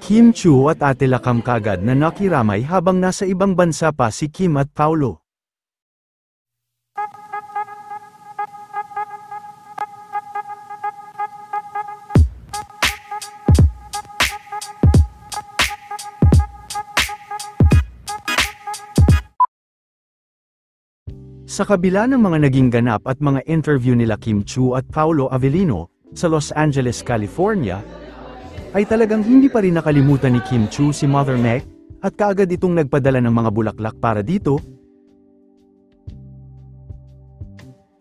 Kim Chiu at Ate Lakam kaagad na nakiramay habang nasa ibang bansa pa si Kim at Paulo. Sa kabila ng mga naging ganap at mga interview nila Kim Chiu at Paulo Avellino, sa Los Angeles, California, ay talagang hindi pa rin nakalimutan ni Kim Chiu si Mother Meg, at kaagad itong nagpadala ng mga bulaklak para dito.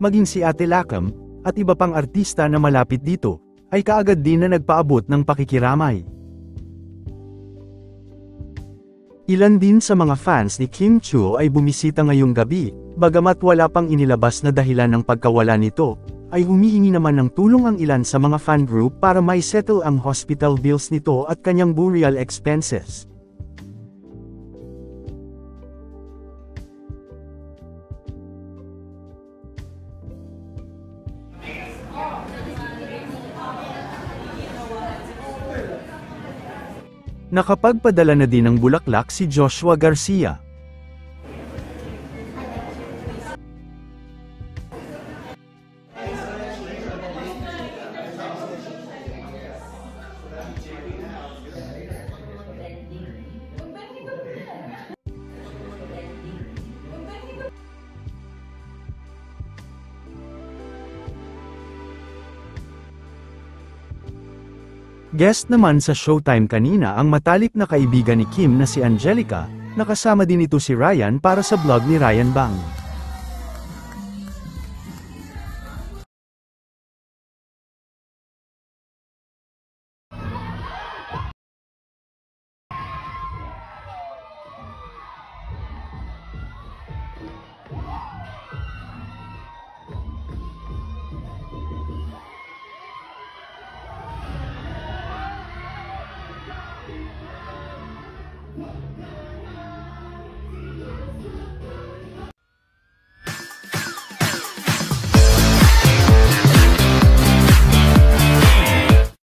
Maging si Ate Lakam, at iba pang artista na malapit dito, ay kaagad din na nagpaabot ng pakikiramay. Ilan din sa mga fans ni Kim Chiu ay bumisita ngayong gabi, bagamat wala pang inilabas na dahilan ng pagkawala nito, ay humihingi naman ng tulong ang ilan sa mga fan group para mai-settle ang hospital bills nito at kanyang burial expenses. Nakapagpadala na din ng bulaklak si Joshua Garcia. Guest naman sa Showtime kanina ang matalik na kaibigan ni Kim na si Angelica, nakasama din ito si Ryan para sa vlog ni Ryan Bang.